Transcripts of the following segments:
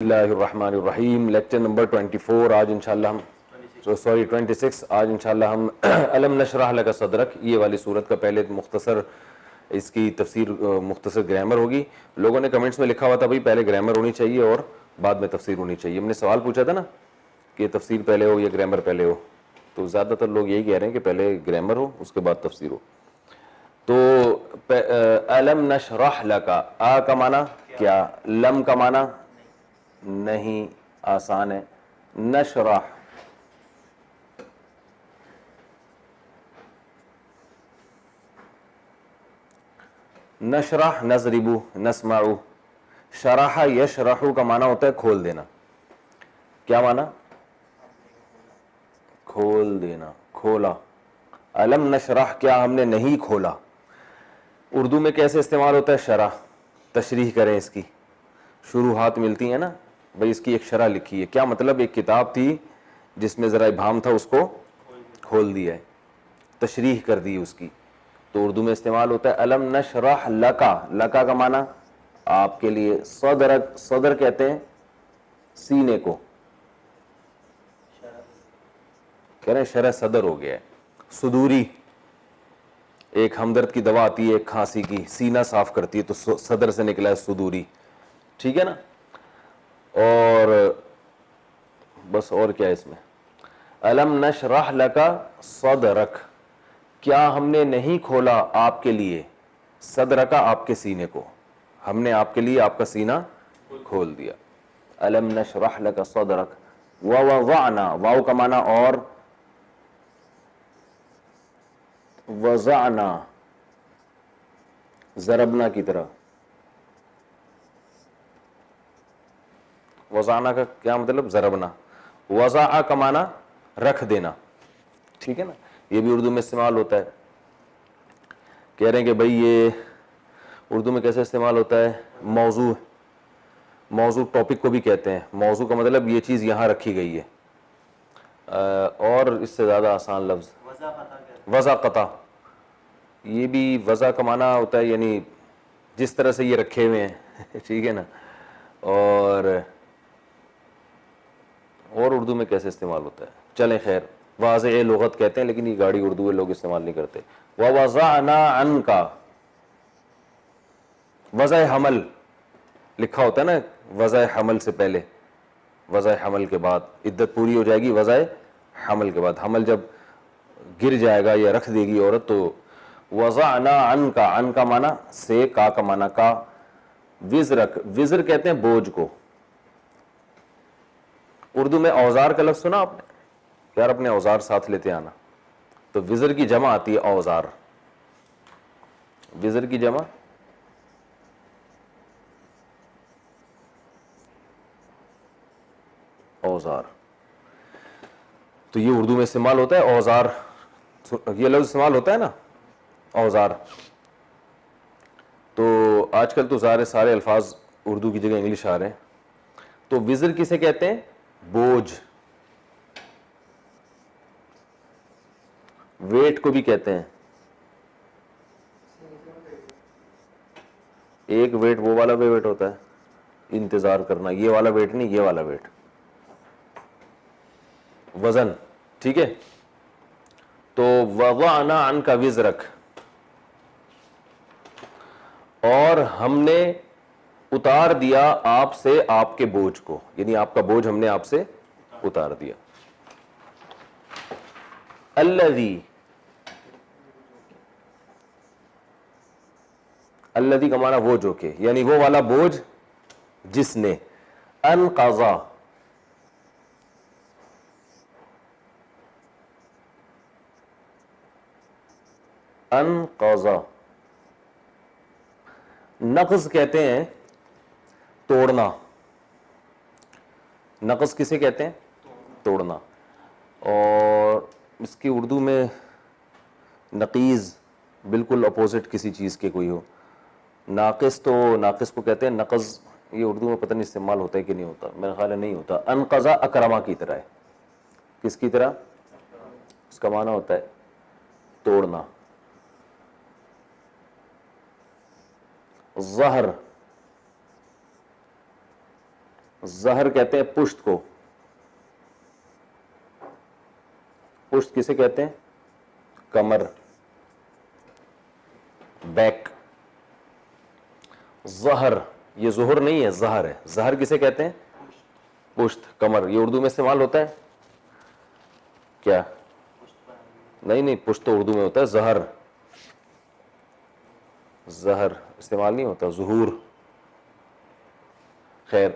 اللہ الرحمن الرحیم. Lecture number 24. آج انشاءاللہ ہم 26 آج انشاءاللہ ہم الم نشرح لک صدرک یہ والی صورت کا پہلے مختصر اس کی تفسیر مختصر گرامر ہوگی. لوگوں نے کمنٹس میں لکھا ہوا تھا بھائی پہلے گرامر ہونی چاہیے اور بعد میں تفسیر ہونی چاہیے. ہم نے سوال پوچھا تھا نا کہ تفسیر پہلے ہو یا گرامر پہلے ہو, تو زیادہ تر لوگ یہی کہہ رہے ہیں کہ پہلے گرامر ہو اس کے بعد تفسیر ہو. تو الم نشرح لک, آ کا معنی کیا, لم کا معنی نہیں, آسان ہے. نشرح نشرح نضرب نسمع. شرح یشرح کا معنی ہوتا ہے کھول دینا. کیا معنی؟ کھول دینا, کھولا. الم نشرح کیا ہم نے نہیں کھولا. اردو میں کیسے استعمال ہوتا ہے؟ شرح, تشریح کریں اس کی, شروحات ملتی ہیں نا بھئی اس کی ایک شرح لکھی ہے. کیا مطلب؟ ایک کتاب تھی جس میں ذرا ابہام تھا, اس کو کھول دیا ہے, تشریح کر دی اس کی. تو اردو میں استعمال ہوتا ہے الم نشرح لکا. لکا کا معنی آپ کے لیے. صدرک, صدر کہتے ہیں سینے کو, کہہ رہے ہیں شرح صدر ہو گیا ہے. صدوری ایک ہمدرد کی دوا آتی ہے ایک کھانسی کی, سینہ صاف کرتی ہے, تو صدر سے نکلا ہے صدوری. ٹھیک ہے نا. اور بس اور کیا ہے اس میں؟ الم نشرح لک صدرک, کیا ہم نے نہیں کھولا آپ کے لیے, صدرک آپ کے سینے کو, ہم نے آپ کے لیے آپ کا سینہ کھول دیا. الم نشرح لک صدرک. ووضعنا, واو کا معنی اور, وضعنا ضربنا کی طرح. وضعنا کا کیا مطلب؟ ضربنا. وضع کا معنی رکھ دینا. ٹھیک ہے نا. یہ بھی اردو میں استعمال ہوتا ہے. کہہ رہے ہیں کہ بھئی یہ اردو میں کیسے استعمال ہوتا ہے؟ موضوع, موضوع ٹاپک کو بھی کہتے ہیں. موضوع کا مطلب یہ چیز یہاں رکھی گئی ہے. اور اس سے زیادہ آسان لفظ وضع قطع. یہ بھی وضع کا معنی ہوتا ہے یعنی جس طرح سے یہ رکھے ہوئے ہیں. ٹھیک ہے نا. اور اردو میں کیسے استعمال ہوتا ہے؟ چلیں خیر, واضح لغت کہتے ہیں لیکن یہ گاڑی اردو ہے, لوگ استعمال نہیں کرتے. وَوَضَعْنَا عَنْكَ, وضع حمل لکھا ہوتا ہے نا, وضع حمل سے پہلے, وضع حمل کے بعد, عدت پوری ہو جائے گی وضع حمل کے بعد. حمل جب گر جائے گا یا رکھ دے گی عورت تو وضعنا عنک, عن کا معنی سے, کا معنی کا. وزرک, وزر کہتے ہیں بوجھ کو. اردو میں اوزار کا لفظ سنا آپ نے؟ یار اپنے اوزار ساتھ لیتے آنا. تو وزر کی جمع آتی ہے اوزار. وزر کی جمع اوزار. تو یہ اردو میں استعمال ہوتا ہے اوزار, یہ لفظ استعمال ہوتا ہے نا اوزار. تو آج کل تو سارے الفاظ اردو کی جگہ انگلش آ رہے ہیں. تو وزر کسے کہتے ہیں؟ بوجھ. ویٹ کو بھی کہتے ہیں. ایک ویٹ وہ والا ویٹ ہوتا ہے انتظار کرنا, یہ والا ویٹ نہیں, یہ والا ویٹ وزن. ٹھیک ہے. تو وضعنا عنک وزرک, اور ہم نے اتار دیا آپ سے آپ کے بوجھ کو, یعنی آپ کا بوجھ ہم نے آپ سے اتار دیا. الذی, الذی کا معنی وہ جو کہ, یعنی وہ والا بوجھ جس نے. انقضا, انقضا. نقض کہتے ہیں توڑنا. نقض کسے کہتے ہیں؟ توڑنا. اور اس کی اردو میں نقیض بالکل اپوزٹ کسی چیز کے کوئی ہو. ناقص, تو ناقص کو کہتے ہیں نقض. یہ اردو میں پتہ نہیں استعمال ہوتا ہے کہ نہیں ہوتا, میرا خیال ہے نہیں ہوتا. انقضا اکرما کی طرح ہے. کس کی طرح؟ اس کا معنی ہوتا ہے توڑنا. ظہر, ظہر کہتے ہیں پشت کو. پشت کسے کہتے ہیں؟ کمر، بیک. ظہر یہ ظہر نہیں ہے، ظہر ہے. ظہر کسے کہتے ہیں؟ پشت، کمر. یہ اردو میں استعمال ہوتا ہے کیا؟ نہیں، پشت تو اردو میں ہوتا ہے ظہر. ظہر استعمال نہیں ہوتا، ظہور. خیر،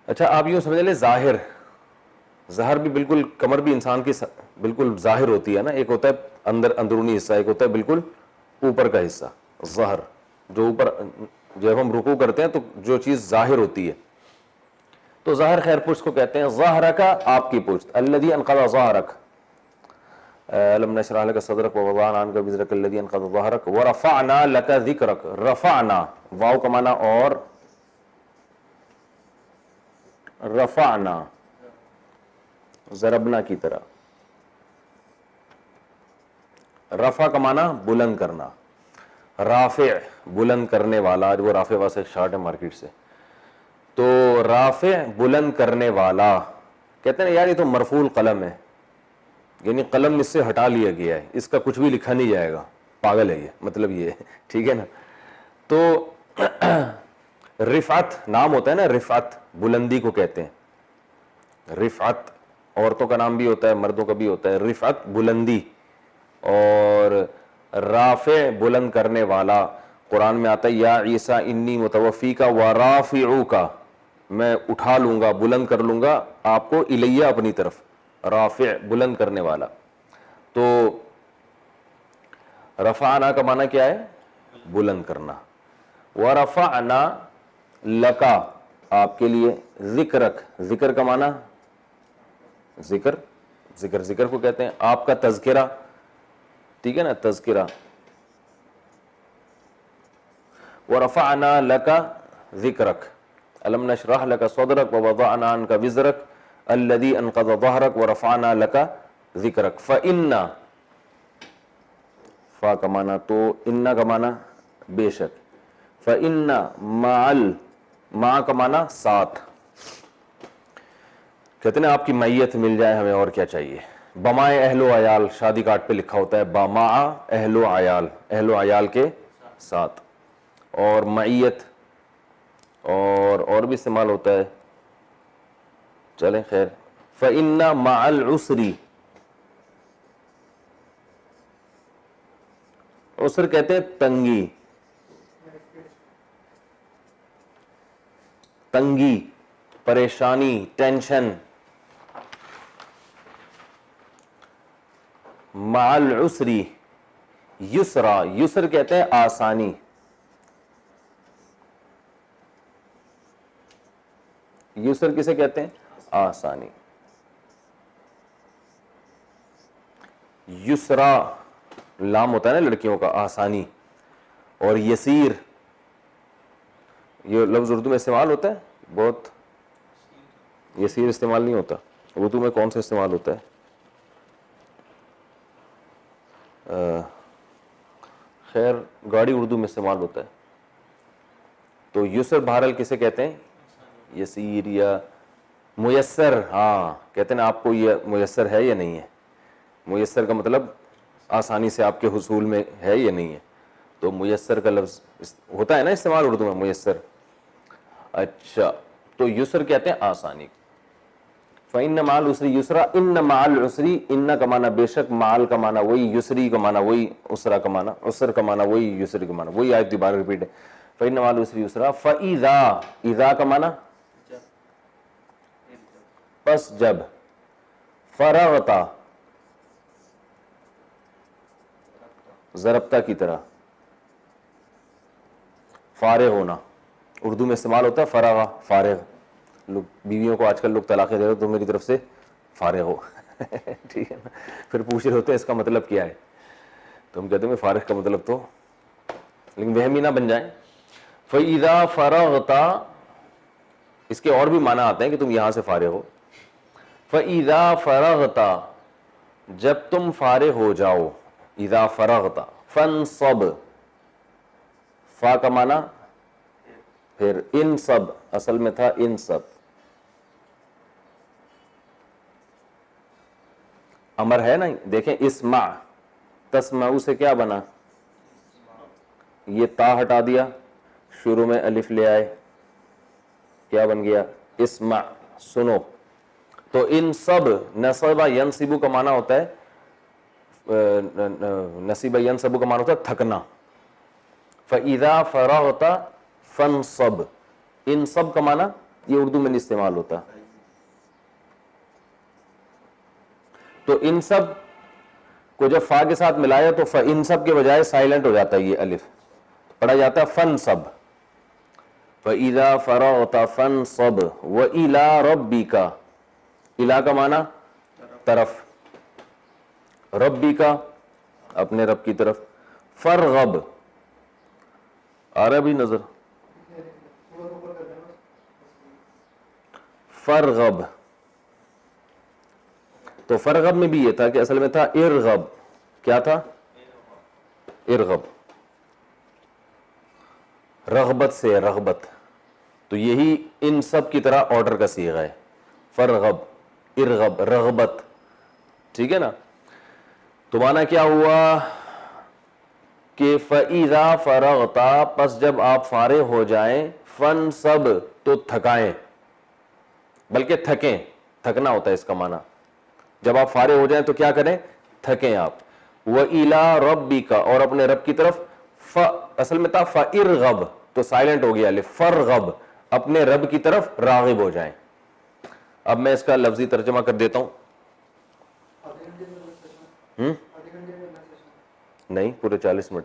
اچھا آپ یوں سمجھ لیں ظاہر. ظہر بھی بالکل، کمر بھی انسان کی بالکل ظاہر ہوتی ہے نا. ایک ہوتا ہے اندرونی حصہ، ایک ہوتا ہے بالکل اوپر کا حصہ. ظہر جو اوپر، جب ہم رکوع کرتے ہیں تو جو چیز ظاہر ہوتی ہے تو ظاہر خیر پشت کو کہتے ہیں. ظہرک آپ کی پشت، الذی انقض ظہرک، الم نشرح لک صدرک ووضعنا عنک وزرک الذی انقض ظہرک ورفعنا لک ذکرک. رفعنا واو کا معنی اور رفعنا ضربنا کی طرح. رفع کا معنی بلند کرنا. رافع بلند کرنے والا. آج وہ رافع واسطے شارٹ ہے مارکیٹ سے. تو رافع بلند کرنے والا کہتے ہیں یار یہ تو مرفوع القلم ہے، یعنی قلم اس سے ہٹا لیا گیا ہے، اس کا کچھ بھی لکھا نہیں جائے گا. پاگل ہے یہ، مطلب یہ ہے. ٹھیک ہے نا. تو رفعت نام ہوتا ہے نا، رفعت بلندی کو کہتے ہیں. رفعت عورتوں کا نام بھی ہوتا ہے، مردوں کا بھی ہوتا ہے. رفعت بلندی. اور رافع بلند کرنے والا. قرآن میں آتا ہے یا عیسیٰ انی متوفیک ورافعوک، میں اٹھا لوں گا، بلند کر لوں گا آپ کو الیہ اپنی طرف. رافع بلند کرنے والا. تو رفعنا کا معنی کیا ہے؟ بلند کرنا. ورفعنا لکا آپ کے لیے ذکرک. ذکر کا معنی ذکر، ذکر کو کہتے ہیں آپ کا تذکرہ. ٹھیک ہے نا، تذکرہ. ورفعنا لک ذکرک الم نشرح لک صدرک ووضعنا عنک وزرک الذی انقض ظہرک ورفعنا لک ذکرک. فإن فا کا معنی تو ان کا معنی بے شک. فإن مع کا معنی ساتھ. کہتے ہیں آپ کی معیت مل جائے ہمیں اور کیا چاہیے. بمائے اہل و عیال شادی کارڈ پہ لکھا ہوتا ہے بما اہل و عیال، اہل و عیال کے ساتھ. اور معیت اور بھی استعمال ہوتا ہے. چلیں خیر. فإن مع العسر، عسر کہتے ہیں تنگی، تنگی، پریشانی، ٹینشن. مع العسر یسرا، یسر کہتے ہیں آسانی. یسر کسے کہتے ہیں؟ آسانی. یسرا لام ہوتا ہے نا لڑکیوں کا، آسانی. اور یسیر یہ لفظ اردو میں استعمال ہوتا ہے بہت. یسیر استعمال نہیں ہوتا اردو میں. کون سا استعمال ہوتا ہے؟ خیر گاڑی اردو میں استعمال ہوتا ہے. تو یسر بہرحال کسے کہتے ہیں؟ یسیر یا میسر. ہاں کہتے ہیں آپ کو یہ میسر ہے یا نہیں ہے. میسر کا مطلب آسانی سے آپ کے حصول میں ہے یا نہیں ہے. تو میسر کا لفظ ہوتا ہے نا استعمال اردو میں، میسر. اچھا تو یسر کہتے ہیں آسانی. فإن مع العسر یسرا. ان مع العسر، ان کا معنی بے شک، مال کا معنی وہی، یسری کا معنی وہی، اسرا کا معنی، عسر کا معنی وہی، یسر کا معنی وہی. آیت دوبارہ ریپیٹ ہے. فإن مع العسر یسرا. فإذا، اذا کا معنی پس جب، فرغتا ضربتا کی طرح، فارغ ہونا. اردو میں استعمال ہوتا ہے فراغ، فارغ. لوگ بیویوں کو آج کل لوگ طلاقیں دے رہے تو میری طرف سے فارغ ہو. ٹھیک ہے نا. پھر پوچھ رہے ہوتے ہیں اس کا مطلب کیا ہے، تو ہم کہتے ہیں فارغ کا مطلب تو، لیکن وہمی نہ بن جائیں. فَإِذَا فَرَغْتَ اس کے اور بھی معنی آتے ہیں کہ تم یہاں سے فارغ ہو. فَإِذَا فَرَغْتَ جب تم فارغ ہو جاؤ. اذا فرغت فانصب، فا کا معنی پھر ان سب، اصل میں تھا ان سب. امر ہے نا، دیکھیں اسمع، تسمعو سے کیا بنا؟ یہ تا ہٹا دیا، شروع میں الف لے آئے، کیا بن گیا؟ اسمع، سنو. تو ان سب، نصب ینصب کا معنی ہوتا ہے، نصب ینصب کا معنی ہوتا ہے تھکنا. فَإِذَا فَرَغْتَ فَانصَبْ، ان سب کا معنی یہ اردو میں نہیں استعمال ہوتا. تو ان سب کو جب فا کے ساتھ ملایا تو ان سب کے بجائے سائلنٹ ہو جاتا ہے، یہ الف پڑھا جاتا ہے فَانصَبْ. فَإِذَا فَرَغْتَ فَانصَبْ وَإِلَىٰ رَبِّكَ، الہ کا معنی طرف، ربی کا اپنے رب کی طرف. فرغب، آ رہا بھی نظر؟ فرغب، تو فرغب میں بھی یہ تھا کہ اصل میں تھا ارغب. کیا تھا؟ ارغب، رغبت سے رغبت. تو یہی ان سب کی طرح آرڈر کا صیغہ ہے، فرغب، ارغب، رغبت. ٹھیک ہے نا؟ تو معنی کیا ہوا کہ فَإِذَا فَرَغْتَ، پس جب آپ فارغ ہو جائیں، فَانصَبْ، تو تھکائیں، بلکہ تھکیں، تھکنا ہوتا ہے اس کا معنی. جب آپ فارغ ہو جائیں تو کیا کریں؟ تھکیں آپ. وَإِلَىٰ رَبِّكَ، اور اپنے رب کی طرف. اصل میں تھا فَإِرْغَبْ، تو سائلنٹ ہو گیا الف، فرغب، اپنے رب کی طرف راغب ہو جائیں. اب میں اس کا لفظی ترجمہ کر دیتا ہوں. نہیں، پورے 40 منٹ.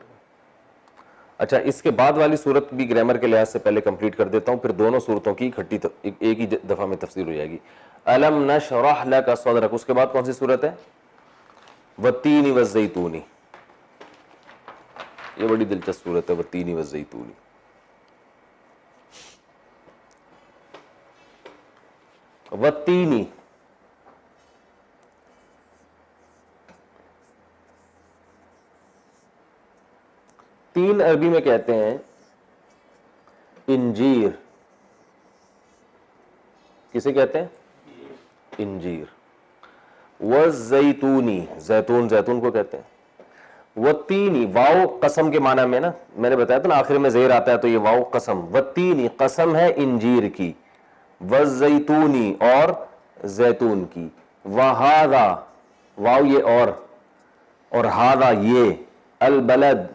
اچھا، اس کے بعد والی صورت بھی گرامر کے لحاظ سے پہلے کمپلیٹ کر دیتا ہوں، پھر دونوں صورتوں کی اکٹھی ایک ہی دفعہ میں تفسیر ہو جائے گی. الم نشرح لک صدرک، اس کے بعد کون سی صورت ہے؟ والتین والزیتون. یہ بڑی دلچسپ صورت ہے، والتین والزیتون. والتین، تین عربی میں کہتے ہیں انجیر. کسے کہتے ہیں؟ انجیر. والزیتونی، زیتون، زیتون کو کہتے ہیں. والتینی، واو قسم کے معنی میں نا، میں نے بتایا تھا نا آخر میں زیر آتا ہے تو یہ واو قسم. والتینی، قسم ہے انجیر کی. والزیتونی، اور زیتون کی. وہذا، واو یہ اور ہذا یہ. البلد،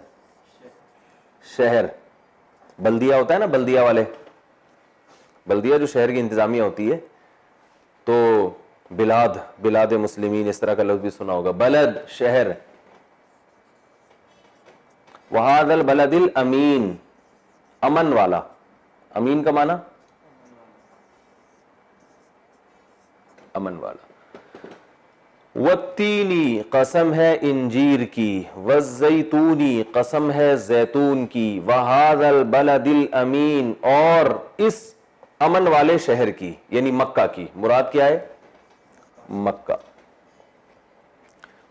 شہر. بلدیہ ہوتا ہے نا، بلدیہ والے، بلدیہ جو شہر کی انتظامیہ ہوتی ہے. تو بلاد، بلاد مسلمین، اس طرح کا لفظ بھی سنا ہوگا. بلد، شہر. وہذا البلد الامین، امن والا. امین کا معنی امن والا. والتینی، قسم ہے انجیر کی. والزیتونی، قسم ہے زیتون کی. وہذا البلد الامین، اور اس امن والے شہر کی، یعنی مکہ کی. مراد کیا ہے؟ مکہ.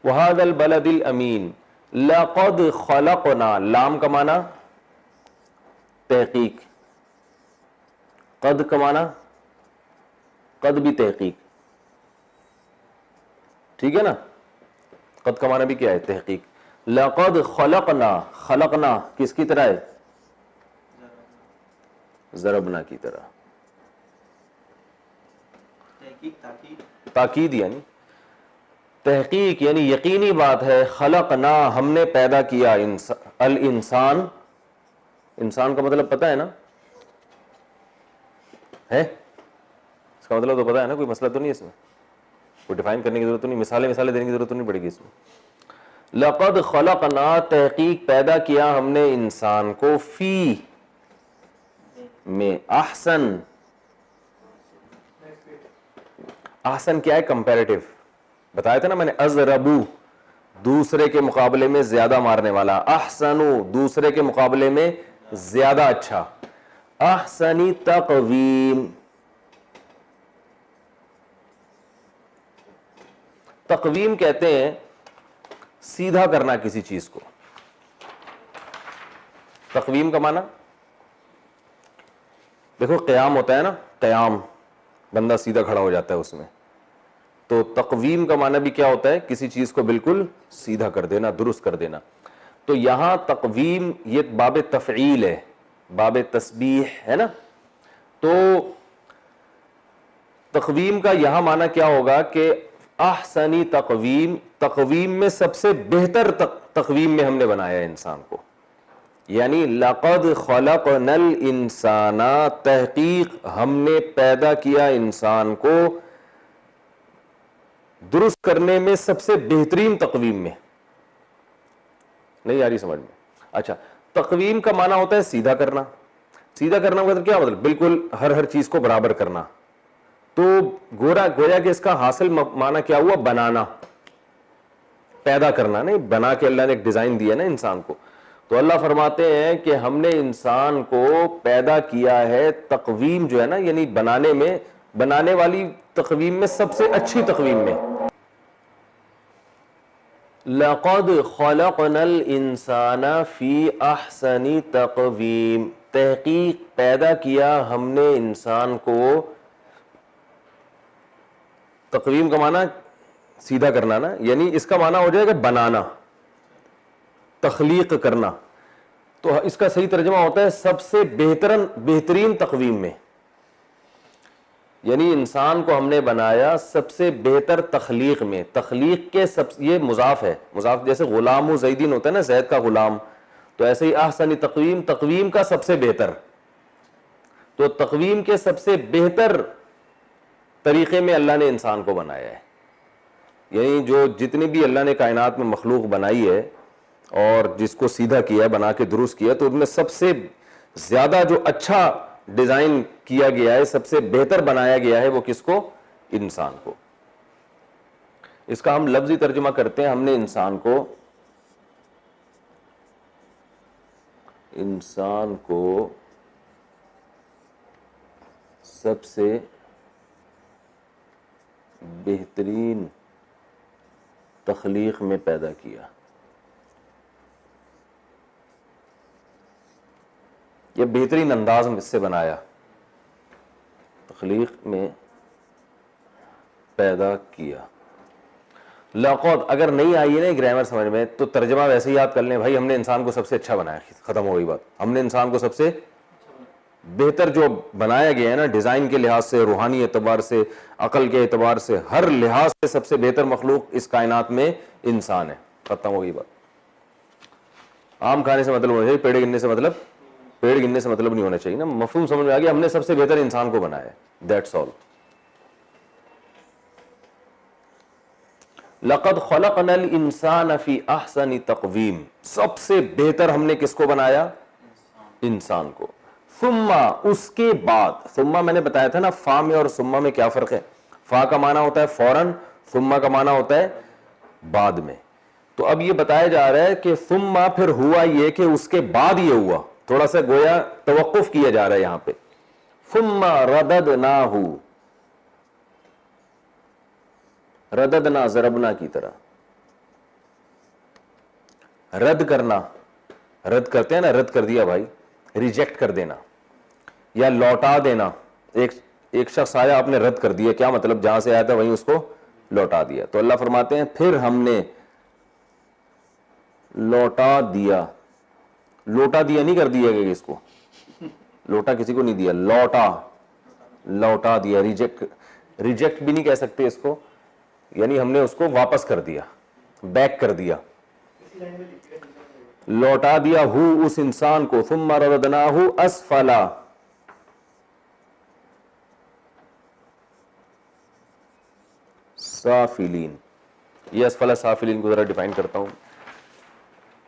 وہذا البلد الامین. لقد خلقنا، لام کا معنی تحقیق، قد کا معنی قد بھی تحقیق. ٹھیک ہے نا؟ قد کا معنی بھی کیا ہے؟ تحقیق. لقد خلقنا، خلقنا کس کی طرح ہے؟ ضربنا کی طرح. تاکید، یعنی تحقیق، یعنی یقینی بات ہے. خلقنا، ہم نے پیدا کیا. الانسان، انسان کا مطلب پتہ ہے نا؟ ہے اس کا مطلب تو پتہ ہے نا؟ کوئی مسئلہ تو نہیں اس میں، کوئی ڈیفائن کرنے کی ضرورت تو نہیں، مثالیں دینے کی ضرورت تو نہیں پڑے گی اس میں. لقد خلقنا، تحقیق پیدا کیا ہم نے انسان کو. فی، میں. احسن، احسن کیا ہے؟ کمپیریٹیو. بتایا تھا نا میں نے، ازربو، دوسرے کے مقابلے میں زیادہ مارنے والا. احسنو، دوسرے کے مقابلے میں زیادہ اچھا. احسنی تقویم، تقویم کہتے ہیں سیدھا کرنا کسی چیز کو. تقویم کا معنی دیکھو قیام ہوتا ہے نا, قیام, بندہ سیدھا کھڑا ہو جاتا ہے اس میں. تو تقویم کا معنی بھی کیا ہوتا ہے؟ کسی چیز کو بالکل سیدھا کر دینا, درست کر دینا. تو یہاں تقویم یہ باب تفعیل ہے, باب تسبیح ہے نا. تو تقویم کا یہاں معنی کیا ہوگا کہ احسنی تقویم, تقویم میں سب سے بہتر تقویم میں ہم نے بنایا ہے انسان کو. یعنی لقد خلقنا الانسان, تحقیق ہم نے پیدا کیا انسان کو درست کرنے میں سب سے بہترین تقویم میں. نہیں آ رہی سمجھ میں؟ اچھا, تقویم کا معنی ہوتا ہے سیدھا کرنا. سیدھا کرنا مطلب کیا مطلب؟ بالکل ہر چیز کو برابر کرنا. تو گویا کہ اس کا حاصل معنی کیا ہوا؟ بنانا, پیدا کرنا. نہیں بنا کے اللہ نے ایک ڈیزائن دیا نا انسان کو. تو اللہ فرماتے ہیں کہ ہم نے انسان کو پیدا کیا ہے تقویم جو ہے نا, یعنی بنانے میں, بنانے والی تقویم میں سب سے اچھی تقویم میں. لقد خلقنا الانسان فی احسن تقویم, تحقیق پیدا کیا ہم نے انسان کو. تقویم کا معنی سیدھا کرنا نا, یعنی اس کا معنی ہو جائے گا بنانا, تخلیق کرنا. تو اس کا صحیح ترجمہ ہوتا ہے سب سے بہترین تقویم میں. یعنی انسان کو ہم نے بنایا سب سے بہتر تخلیق میں. تخلیق کے یہ مضاف ہے, مضاف جیسے غلام و زیدین ہوتا ہے نا, زید کا غلام, تو ایسے ہی احسن تقویم, تقویم کا سب سے بہتر. تو تقویم کے سب سے بہتر طریقے میں اللہ نے انسان کو بنایا ہے. یعنی جو جتنی بھی اللہ نے کائنات میں مخلوق بنائی ہے اور جس کو سیدھا کیا, بنا کے درست کیا, تو ان میں سب سے زیادہ جو اچھا ڈیزائن کیا گیا ہے, سب سے بہتر بنایا گیا ہے, وہ کس کو؟ انسان کو. اس کا ہم لفظی ترجمہ کرتے ہیں, ہم نے انسان کو سب سے بہترین تخلیق میں پیدا کیا. یہ بہترین انداز میں سے بنایا, تخلیق میں پیدا کیا. لقد اگر نہیں آئی ہے نا گرامر سمجھ میں, تو ترجمہ ویسے ہی یاد کر لیں, بھائی ہم نے انسان کو سب سے اچھا بنایا, ختم ہو گئی بات. ہم نے انسان کو سب سے بہتر جو بنایا گیا ہے نا, ڈیزائن کے لحاظ سے, روحانی اعتبار سے, عقل کے اعتبار سے, ہر لحاظ سے سب سے بہتر مخلوق اس کائنات میں انسان ہے. ختم ہو گئی بات. آم کھانے سے مطلب ہونا چاہیے, پیڑ گننے سے مطلب, پیڑ گننے سے مطلب نہیں ہونا چاہیے نا. مفہوم سمجھ میں آ گیا؟ ہم نے سب سے بہتر انسان کو بنایا ہے, دیٹس آل. لقد خلقنا الانسان فی احسن تقویم, سب سے بہتر ہم نے کس کو بنایا؟ انسان کو. ثم, اس کے بعد. ثم میں نے بتایا تھا نا فا میں اور ثم میں کیا فرق ہے. فا کا معنی ہوتا ہے فوراً, ثم کا معنی ہوتا ہے بعد میں. تو اب یہ بتایا جا رہا ہے کہ ثم پھر ہوا یہ کہ اس کے بعد یہ ہوا, تھوڑا سا گویا توقف کیا جا رہا ہے یہاں پہ. ثم رددناہ, رددنا ضربنا کی طرح, رد کرنا, رد کرتے ہیں نا, رد کر دیا بھائی, ریجیکٹ کر دینا یا لوٹا دینا. ایک شخص آیا, آپ نے رد کر دیا, کیا مطلب؟ جہاں سے آیا تھا وہیں اس کو لوٹا دیا. تو اللہ فرماتے ہیں پھر ہم نے لوٹا دیا. لوٹا دیا نہیں کر دیا گیا اس کو, لوٹا کسی کو نہیں دیا, لوٹا دیا. ریجیکٹ بھی نہیں کہہ سکتے اس کو, یعنی ہم نے اس کو واپس کر دیا, بیک کر دیا, لوٹا دیا ہو اس انسان کو. ثم رددناہ اسفلا, سافلین. یہ اسفل سافلین کو ذرا ڈیفائن کرتا ہوں.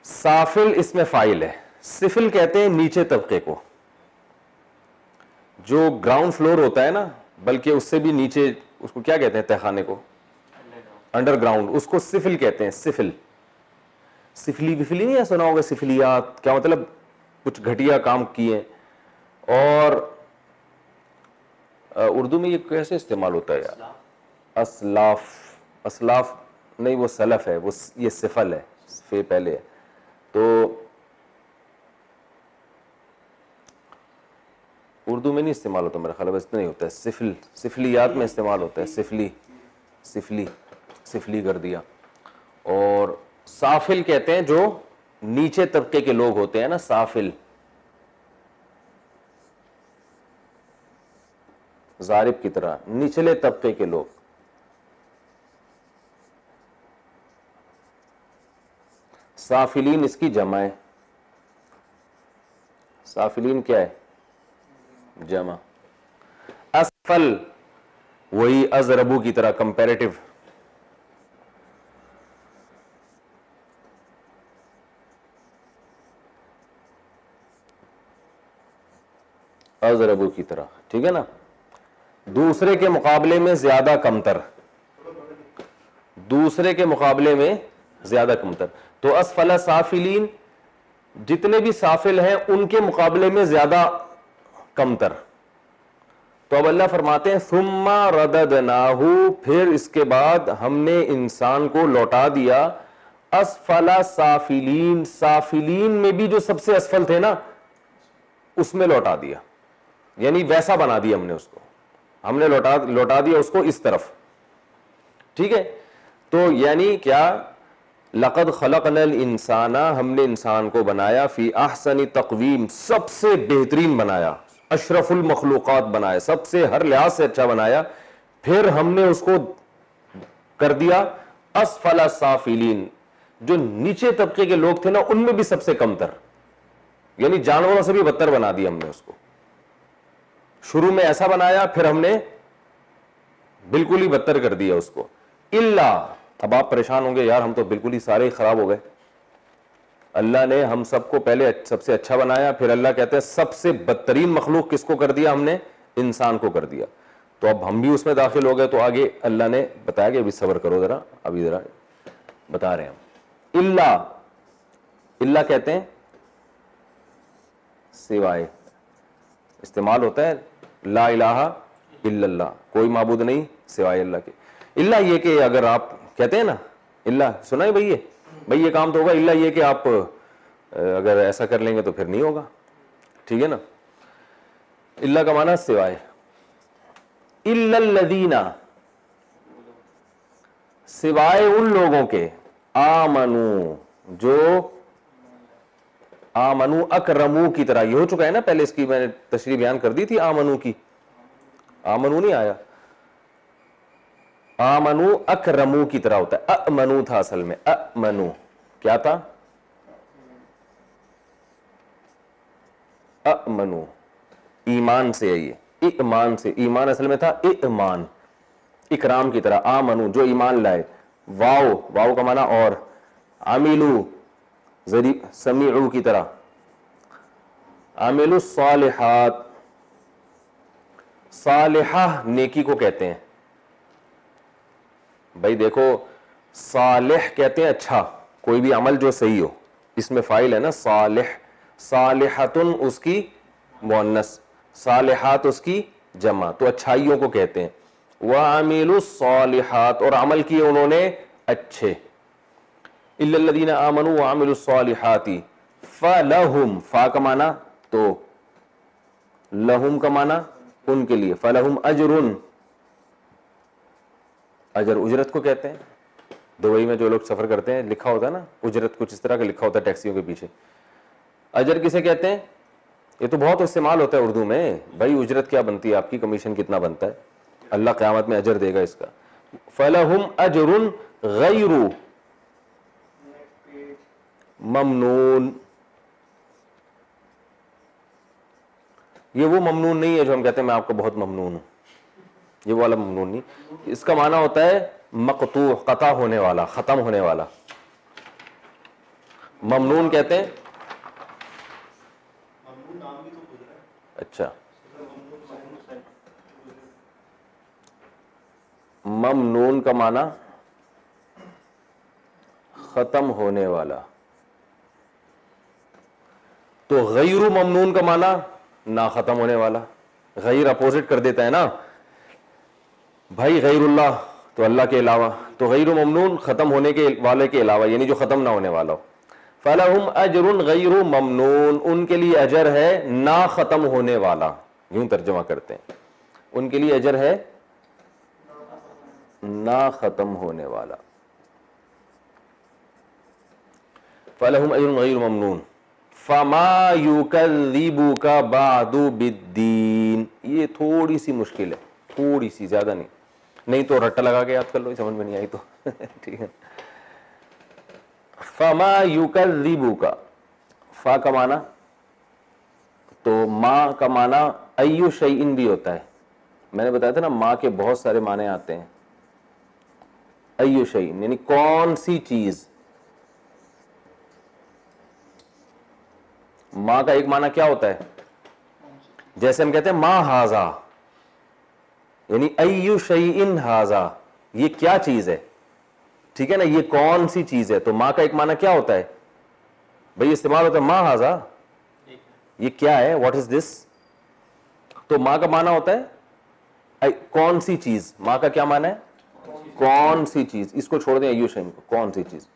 سافل اس میں فاعل ہے, سفل کہتے ہیں نیچے طبقے کو, جو گراؤنڈ فلور ہوتا ہے نا, بلکہ اس سے بھی نیچے, اس کو کیا کہتے ہیں تہخانے کو؟ Under ground. اس کو سفل کہتے ہیں, سفل. سفلی وفلی نہیں ہے سنا ہوگا, سفلیات کیا مطلب؟ کچھ گھٹیا کام کیے. اور اردو میں یہ کیسے استعمال ہوتا ہے یار؟ اسلاف. اسلاف نہیں, وہ سلف ہے, وہ یہ سفل ہے, فے پہلے ہے. تو اردو میں نہیں استعمال ہوتا میرا خیال ہے، بس اتنا ہی ہوتا ہے، سفلیات میں استعمال ہوتا ہے، سفلی کر دیا. اور سافل کہتے ہیں جو نیچے طبقے کے لوگ ہوتے ہیں نا، سافل، ضارب کی طرح نچلے طبقے کے لوگ. سافلین اس کی جمع ہے. سافلین کیا ہے؟ جمع. اسفل وہی ازربو کی طرح کمپیریٹو. ازربو کی طرح، ٹھیک ہے نا، دوسرے کے مقابلے میں زیادہ کمتر، دوسرے کے مقابلے میں زیادہ کمتر. تو اسفل سافلین جتنے بھی سافل ہیں ان کے مقابلے میں زیادہ کمتر. تو اب اللہ فرماتے ہیں ثم رددناہ، پھر اس کے بعد ہم نے انسان کو لوٹا دیا اسفل سافلین، سافلین میں بھی جو سب سے اسفل تھے نا اس میں لوٹا دیا، یعنی ویسا بنا دیا ہم نے اس کو، ہم نے لوٹا دیا اس کو اس طرف. ٹھیک ہے، تو یعنی کیا؟ لقد خلقنا الانسان، ہم نے انسان کو بنایا فی احسن تقویم، سب سے بہترین بنایا، اشرف المخلوقات بنایا، سب سے ہر لحاظ سے اچھا بنایا. پھر ہم نے اس کو کر دیا اسفل سافلین، جو نیچے طبقے کے لوگ تھے نا ان میں بھی سب سے کمتر، یعنی جانوروں سے بھی بدتر بنا دیا ہم نے اس کو. شروع میں ایسا بنایا، پھر ہم نے بالکل ہی بدتر کر دیا اس کو. اللہ، اب آپ پریشان ہوں گے یار ہم تو بالکل ہی سارے خراب ہو گئے. اللہ نے ہم سب کو پہلے سب سے اچھا بنایا، پھر اللہ کہتے ہیں سب سے بدترین مخلوق کس کو کر دیا ہم نے؟ انسان کو کر دیا. تو اب ہم بھی اس میں داخل ہو گئے. تو آگے اللہ نے بتایا کہ ابھی صبر کرو ذرا، ابھی ذرا بتا رہے ہیں. اللہ، اللہ کہتے ہیں سوائے، استعمال ہوتا ہے لا الہ الا اللہ، کوئی معبود نہیں سوائے اللہ کے. اللہ یہ کہ اگر آپ کہتے ہیں نا اللہ، سنا ہے بھائی یہ کام تو ہوگا، اللہ یہ کہ آپ اگر ایسا کر لیں گے تو پھر نہیں ہوگا. ٹھیک ہے نا، اللہ کا معنی سوائے. الا الذین، سوائے ان لوگوں کے، آمنو، جو آمنو اکرمو کی طرح، یہ ہو چکا ہے نا پہلے، اس کی میں نے تشریح بیان کر دی تھی. آمنو کی، آمنو نہیں آیا، آمنو اکرمو کی طرح ہوتا ہے. امنو تھا اصل میں، امنو کیا تھا؟ امنو ایمان سے ہے، یہ ایمان سے، ایمان اصل میں تھا ایمان، اکرام کی طرح. آمنو جو ایمان لائے. واو، واو کا معنی اور. عملو سمیعو کی طرح. عملو الصالحات، صالحہ نیکی کو کہتے ہیں. بھائی دیکھو صالح کہتے ہیں اچھا، کوئی بھی عمل جو صحیح ہو، اس میں فاعل ہے نا صالح. صالحتن اس کی مؤنث، صالحات اس کی جمع، تو اچھائیوں کو کہتے ہیں. وَعَمِلُوا الصَّالِحَاتِ، اور عمل کیے انہوں نے اچھے. إِلَّا الَّذِينَ آمَنُوا وَعَمِلُوا الصَّالِحَاتِ فَلَهُمْ، فا کا معنی تو، لہم کا معنی ان کے لیے. فَلَهُمْ أَجْرٌ، اجر اجرت کو کہتے ہیں. دبئی میں جو لوگ سفر کرتے ہیں لکھا ہوتا ہے نا اجرت، کچھ اس طرح کا لکھا ہوتا ہے ٹیکسیوں کے پیچھے. اجر کسے کہتے ہیں؟ یہ تو بہت استعمال ہوتا ہے اردو میں. بھائی اجرت کیا بنتی ہے آپ کی، کمیشن کتنا بنتا ہے؟ اللہ قیامت میں اجر دے گا اس کا. فَلَهُمْ أَجْرٌ غَيْرُ ممنون، یہ وہ ممنون نہیں ہے جو ہم کہتے ہیں میں آپ کو بہت ممنون ہوں، یہ وہ والا ممنون نہیں. اس کا معنی ہوتا ہے مقطوع، قطع ہونے والا، ختم ہونے والا. ممنون کہتے ہیں. اچھا، ممنون کا معنی ختم ہونے والا. تو غیر ممنون کا معنی نہ ختم ہونے والا. غیر اپوزٹ کر دیتا ہے نا بھائی، غیر اللہ تو اللہ کے علاوہ، تو غیر ممنون ختم ہونے کے والے کے علاوہ، یعنی جو ختم نہ ہونے والا ہو. فَلَهُمْ أَجْرٌ غَيْرُ مَمْنُونَ، ان کے لیے اجر ہے نہ ختم ہونے والا. یوں ترجمہ کرتے ہیں. ان کے لیے اجر ہے نہ ختم ہونے والا. فَلَهُمْ أَجْرٌ غَيْرُ مَمْنُونٍ فَمَا يُكَذِّبُكَ بَعْدُ بِالدِّينِ. یہ تھوڑی سی مشکل ہے, تھوڑی سی, زیادہ نہیں تو رٹا لگا کے یاد کر لو, سمجھ میں نہیں آئی تو ٹھیک ہے. فَمَا يُكَذِّبُكَ, فا کا معنی تو ماں کا معنی ایو شیئن بھی ہوتا ہے. میں نے بتایا تھا نا ماں کے بہت سارے معنی آتے ہیں. ایو شیئن یعنی کون سی چیز. ماں کا ایک معنی کیا ہوتا ہے, جیسے ہم کہتے ہیں ما ہاذا, یعنی ایو شیئن ہاذا, یہ کیا چیز ہے, ٹھیک ہے نا, یہ کون سی چیز ہے. تو ماں کا ایک معنی کیا ہوتا ہے بھئی, استعمال ہوتا ہے ما ہاذا, یہ کیا ہے, واٹ از دس. تو ماں کا معنی ہوتا ہے کون سی چیز. ماں کا کیا معنی ہے کون سی چیز. اس کو چھوڑ دیں ایو شیئن کو, کون سی چیز.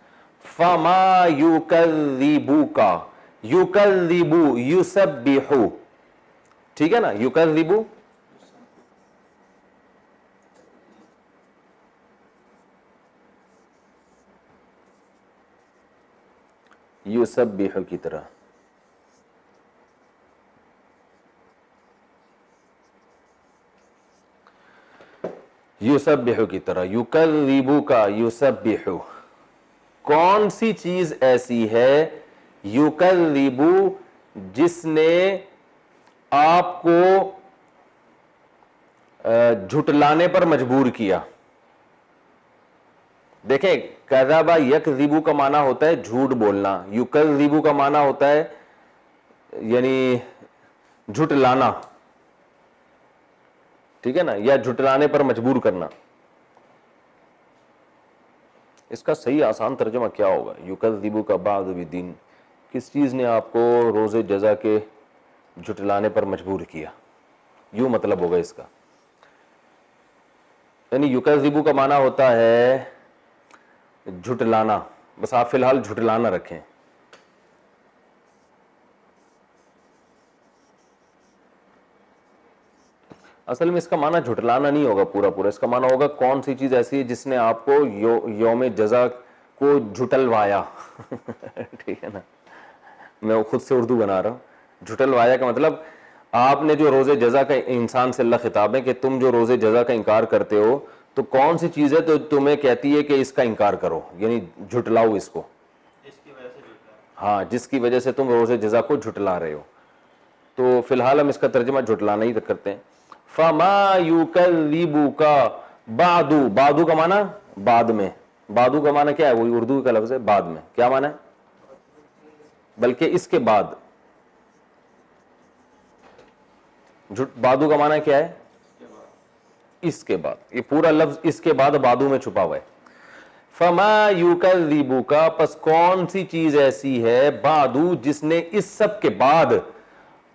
فما یکذبوک, یکذبو یسبحو, ٹھیک ہے نا, یکذبو یسبحو کی طرح. یسبحو کی طرح, یکذبوک یسبحو. کون سی چیز ایسی ہے یکذبو جس نے آپ کو جھٹلانے پر مجبور کیا. دیکھیں کذب یکذبو کا معنی ہوتا ہے جھوٹ بولنا, یکذبو کا معنی ہوتا ہے یعنی جھٹلانا, ٹھیک ہے نا, یا جھٹلانے پر مجبور کرنا. اس کا صحیح آسان ترجمہ کیا ہوگا یکذبو کا بعد بالدین. کس چیز نے آپ کو روز جزا کے جھٹلانے پر مجبور کیا, یوں مطلب ہوگا اس کا. یعنی یکذبو کا معنی ہوتا ہے جھٹلانا, بس آپ فی الحال جھٹلانا رکھیں. اصل میں اس کا معنی جھٹلانا نہیں ہوگا پورا پورا, اس کا معنی ہوگا کون سی چیز ایسی ہے جس نے آپ کو یوم جزا کو جھٹلوایا. ٹھیک ہے نا, میں خود سے اردو بنا رہا ہوں. جھٹلوایا کا مطلب آپ نے جو روز جزا کا, انسان سے اللہ خطاب ہے کہ تم جو روز جزا کا انکار کرتے ہو تو کون سی چیز ہے تو تمہیں کہتی ہے کہ اس کا انکار کرو, یعنی جھٹلاؤ اس کو, ہاں جس کی وجہ سے تم روز جزا کو جھٹلا رہے ہو. تو فی الحال ہم اس کا ترجمہ جھٹلانا ہی کرتے ہیں. فما یکذبوک بعدو, بعدو کا معنی بعد میں. بعدو کا معنی کیا ہے, وہی اردو کا لفظ ہے بعد میں. کیا معنی ہے, بلکہ اس کے بعد. بعدو کا معنی کیا ہے, اس کے بعد. یہ پورا لفظ اس کے بعد بعدو میں چھپا ہوا ہے. فما یکذبوک, پس کون سی چیز ایسی ہے بعدو جس نے اس سب کے بعد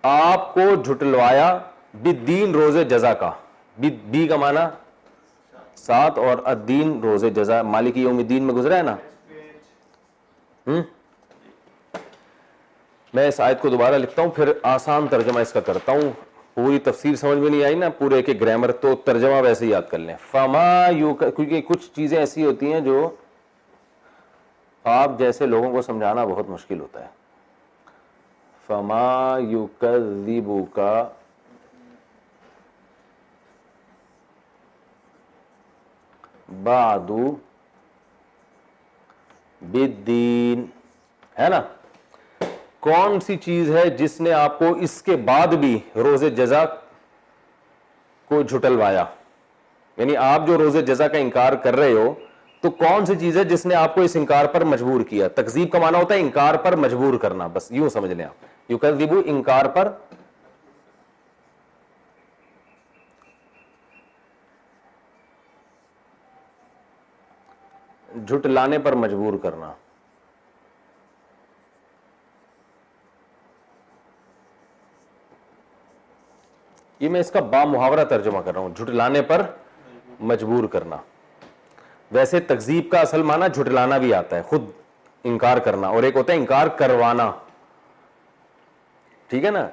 آپ کو جھٹلوایا, بالدین روز جزا کا. بی کا معنی ساتھ اور الدین روز جزا, مالک یوم الدین میں گزرا ہے نا. میں اس آیت کو دوبارہ لکھتا ہوں پھر آسان ترجمہ اس کا کرتا ہوں. پوری تفسیر سمجھ میں نہیں آئی نا, پورے ایک گرامر, تو ترجمہ ویسے ہی یاد کر لیں. فما کیونکہ کچھ چیزیں ایسی ہوتی ہیں جو آپ جیسے لوگوں کو سمجھانا بہت مشکل ہوتا ہے. فما یکذبوک بعدو بالدین, ہے نا. کون سی چیز ہے جس نے آپ کو اس کے بعد بھی روز جزا کو جھٹلوایا, یعنی آپ جو روز جزا کا انکار کر رہے ہو تو کون سی چیز ہے جس نے آپ کو اس انکار پر مجبور کیا. تکذیب کا معنی ہوتا ہے انکار پر مجبور کرنا, بس یوں سمجھ لیں آپ. یکذبو انکار پر, جھٹلانے پر مجبور کرنا. یہ میں اس کا با محاورہ ترجمہ کر رہا ہوں, جھٹلانے پر مجبور کرنا. ویسے تکذیب کا اصل معنی جھٹلانا بھی آتا ہے, خود انکار کرنا, اور ایک ہوتا ہے انکار کروانا. ٹھیک ہے نا,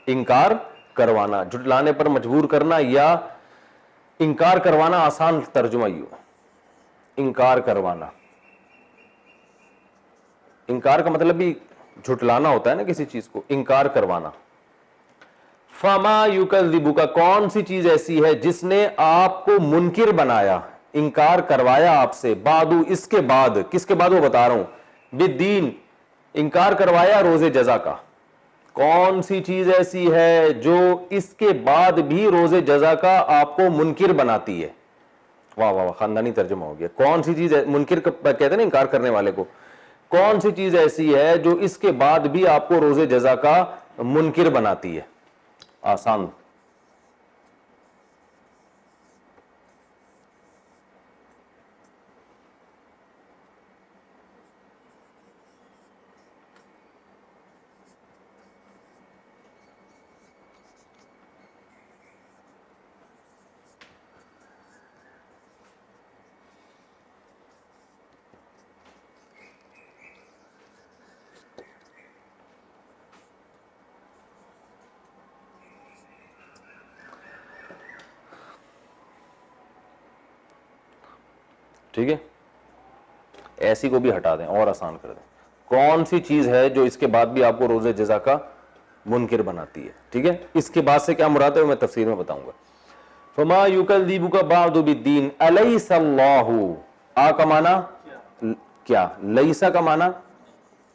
انکار کروانا, جھٹلانے پر مجبور کرنا یا انکار کروانا. آسان ترجمہ یہ ہو, انکار کروانا. انکار کا مطلب بھی جھٹلانا ہوتا ہے نا کسی چیز کو, انکار کروانا. فما یکذبک, کون سی چیز ایسی ہے جس نے آپ کو منکر بنایا, انکار کروایا آپ سے, بعدو, اس کے بعد. کس کے بعد وہ بتا رہا ہوں, بالدین, انکار کروایا روز جزا کا. کون سی چیز ایسی ہے جو اس کے بعد بھی روز جزا کا آپ کو منکر بناتی ہے. واہ واہ, خاندانی ترجمہ ہو گیا. کون سی چیز ہے, منکر کہتے ہیں نا انکار کرنے والے کو, کون سی چیز ایسی ہے جو اس کے بعد بھی آپ کو روز جزا کا منکر بناتی ہے. آسان. ٹھیک ہے, ایسی کو بھی ہٹا دیں اور آسان کر دیں. کون سی چیز ہے جو اس کے بعد بھی آپ کو روز جزا کا منکر بناتی ہے. ٹھیک ہے, اس کے بعد سے کیا مراد ہے میں تفسیر میں بتاؤں گا. فما یکذبک بعد بالدین الیس اللہ, آ کا معنی کیا, لیسا کا معنی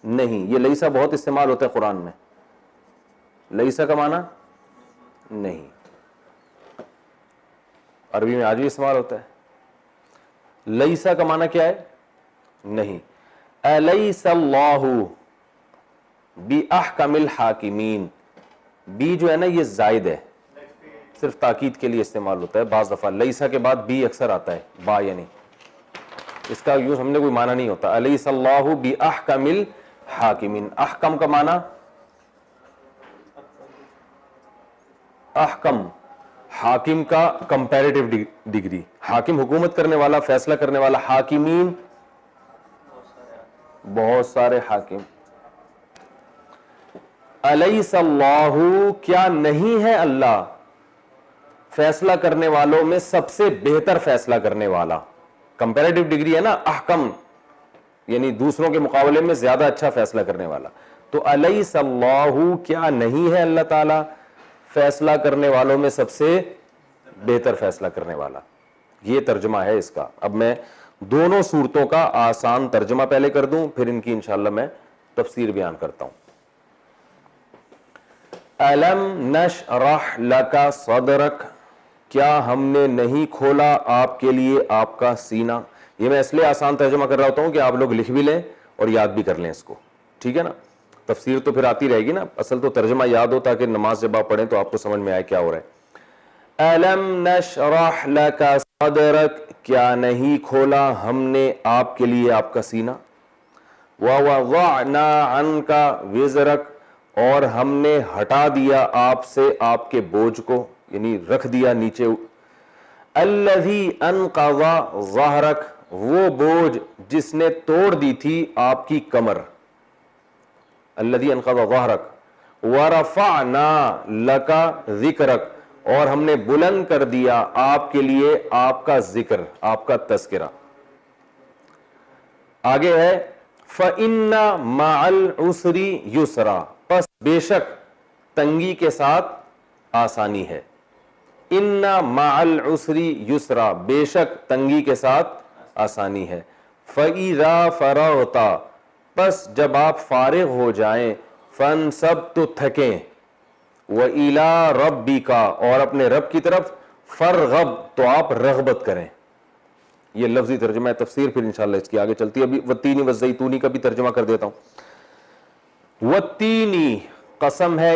نہیں. یہ لیسا بہت استعمال ہوتا ہے قرآن میں. لیسا کا معنی نہیں, عربی میں آج بھی استعمال ہوتا ہے. لیسا کا معنی کیا ہے, نہیں. الیس اللہ باحکم الحاکمین, بی جو ہے نا یہ زائد ہے, صرف تاکید کے لیے استعمال ہوتا ہے. بعض دفعہ لیسا کے بعد بی اکثر آتا ہے, با یعنی, اس کا یوز ہم نے کوئی معنی نہیں ہوتا. الیس اللہ باحکم الحاکمین, احکم کا معنی احکم, حاکم کا کمپیریٹیو ڈگری, حاکم حکومت کرنے والا, فیصلہ کرنے والا. حاکمین بہت سارے حاکم. الیس اللہ, کیا نہیں ہے اللہ فیصلہ کرنے والوں میں سب سے بہتر فیصلہ کرنے والا. کمپیریٹیو ڈگری ہے نا, احکم یعنی دوسروں کے مقابلے میں زیادہ اچھا فیصلہ کرنے والا. تو الیس اللہ, کیا نہیں ہے اللہ تعالی فیصلہ کرنے والوں میں سب سے بہتر فیصلہ کرنے والا. یہ ترجمہ ہے اس کا. اب میں دونوں صورتوں کا آسان ترجمہ پہلے کر دوں, پھر ان کی انشاءاللہ میں تفسیر بیان کرتا ہوں. الم نشرح لک صدرک, کیا ہم نے نہیں کھولا آپ کے لیے آپ کا سینہ. یہ میں اس لیے آسان ترجمہ کر رہا ہوتا ہوں کہ آپ لوگ لکھ بھی لیں اور یاد بھی کر لیں اس کو. ٹھیک ہے نا, تفسیر تو پھر آتی رہے گی نا, اصل تو ترجمہ یاد ہو تاکہ نماز جب آپ پڑھیں تو آپ کو سمجھ میں آئے کیا ہو رہا ہے. الم نشرح لک صدرک, کیا نہیں کھولا ہم نے آپ کے لیے آپ کا سینہ. ووضعنا عنک وزرک, اور ہم نے ہٹا دیا آپ سے آپ کے بوجھ کو, یعنی رکھ دیا نیچے. الذی انقض ظہرک, وہ بوجھ جس نے توڑ دی تھی آپ کی کمر. الذی انقض ظہرک. ورفعنا لک ذکرک, اور ہم نے بلند کر دیا آپ کے لیے آپ کا ذکر, آپ کا تذکرہ. آگے ہے فَإِنَّ مَعَ الْعُسْرِ يُسْرًا, پس بے شک تنگی کے ساتھ آسانی ہے. اِنَّ مَعَ الْعُسْرِ يُسْرًا, بے شک تنگی کے ساتھ آسانی ہے. فَإِذَا فَرَغْتَ, پس جب آپ فارغ ہو جائیں, فَانْصَبْ, تو تھکیں, وَإِلَىٰ رَبِّكَ, اور اپنے رب کی طرف, فَارْغَب, تو آپ رغبت کریں. یہ لفظی ترجمہ ہے. تفسیر پھر انشاءاللہ اس کی آگے چلتی ہے. ابھی والتینی والزیتونی کا بھی ترجمہ کر دیتا ہوں. والتینی, قسم ہے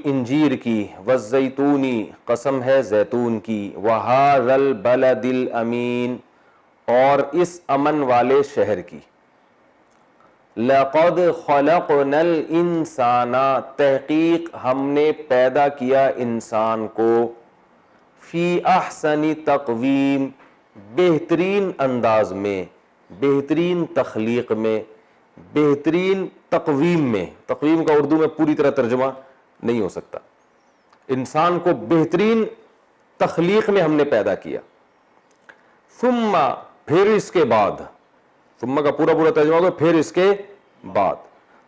انجیر کی, والزیتونی, قسم ہے زیتون کی, وَهَذَا الْبَلَدِ الْأَمِينَ, اور اس امن والے شہر کی. لَقَدْ خَلَقْنَا الْإِنسَانَ, تحقیق ہم نے پیدا کیا انسان کو, فی احسن تقویم, بہترین انداز میں, بہترین تخلیق میں, بہترین تقویم میں. تقویم کا اردو میں پوری طرح ترجمہ نہیں ہو سکتا. انسان کو بہترین تخلیق میں ہم نے پیدا کیا. ثم پھر اس کے بعد, ثم کا پورا ترجمہ ہوگا پھر اس کے بعد,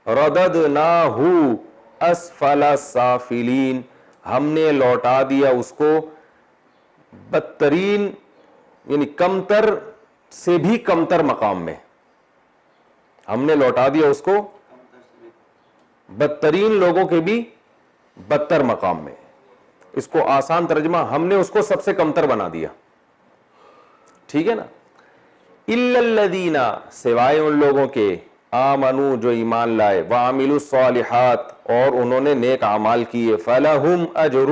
رددناہ اسفل سافلین, ہم نے لوٹا دیا اس کو بدترین یعنی کمتر سے بھی کمتر مقام میں. ہم نے لوٹا دیا اس کو بدترین لوگوں کے بھی بدتر مقام میں. اس کو آسان ترجمہ, ہم نے اس کو سب سے کمتر بنا دیا. ٹھیک ہے نا. الا الذین, سوائے ان لوگوں کے, آمنو جو ایمان لائے, وعملوا الصالحات اور انہوں نے نیک اعمال کیے, فلہم اجر,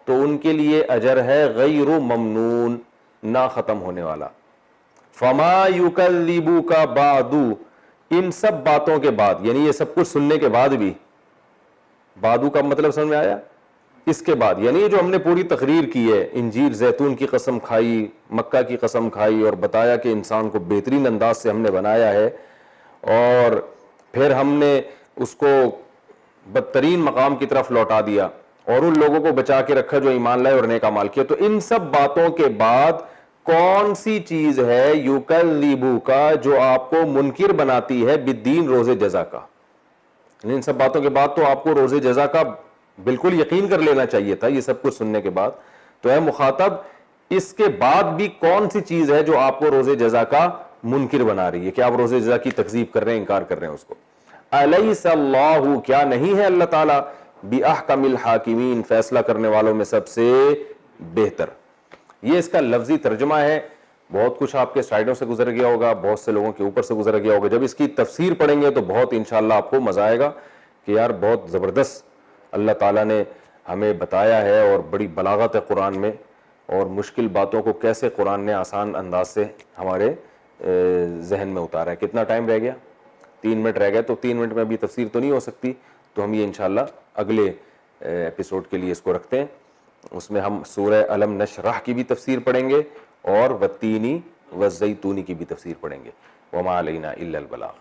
تو ان کے لیے اجر ہے غیر ممنون, نہ ختم ہونے والا. فما یکذبوک بعد, ان سب باتوں کے بعد, یعنی یہ سب کچھ سننے کے بعد بھی, بعدو کا مطلب سمجھ میں آیا, اس کے بعد, یعنی جو ہم نے پوری تقریر کی ہے, انجیر زیتون کی قسم کھائی, مکہ کی قسم کھائی اور بتایا کہ انسان کو بہترین انداز سے ہم نے بنایا ہے, اور پھر ہم نے اس کو بدترین مقام کی طرف لوٹا دیا, اور ان لوگوں کو بچا کے رکھا جو ایمان لائے اور نیک اعمال کیا. تو ان سب باتوں کے بعد کون سی چیز ہے یکذبو کا, جو آپ کو منکر بناتی ہے بالدین, روز جزا کا. ان سب باتوں کے بعد تو آپ کو روز جزا کا بالکل یقین کر لینا چاہیے تھا, یہ سب کچھ سننے کے بعد. تو اے مخاطب, اس کے بعد بھی کون سی چیز ہے جو آپ کو روز جزا کا منکر بنا رہی ہے, کہ آپ روز جزا کی تکذیب کر رہے ہیں, انکار کر رہے ہیں اس کو. الیس اللہ, کیا نہیں ہے اللہ تعالیٰ, باحکم الحاکمین, فیصلہ کرنے والوں میں سب سے بہتر. یہ اس کا لفظی ترجمہ ہے. بہت کچھ آپ کے سائڈوں سے گزر گیا ہوگا, بہت سے لوگوں کے اوپر سے گزر گیا ہوگا. جب اس کی تفسیر پڑھیں گے تو بہت انشاءاللہ آپ کو مزہ آئے گا کہ یار بہت زبردست اللہ تعالیٰ نے ہمیں بتایا ہے, اور بڑی بلاغت ہے قرآن میں, اور مشکل باتوں کو کیسے قرآن نے آسان انداز سے ہمارے ذہن میں اتارا ہے. کتنا ٹائم رہ گیا؟ 3 منٹ رہ گئے. تو 3 منٹ میں ابھی تفسیر تو نہیں ہو سکتی, تو ہم یہ انشاءاللہ اگلے ایپیسوڈ کے لیے اس کو رکھتے ہیں. اس میں ہم سورہ الم نشرح کی بھی تفسیر پڑھیں گے, اور والتینی والزیتونی کی بھی تفسیر پڑھیں گے. وما علینا الا البلاغ.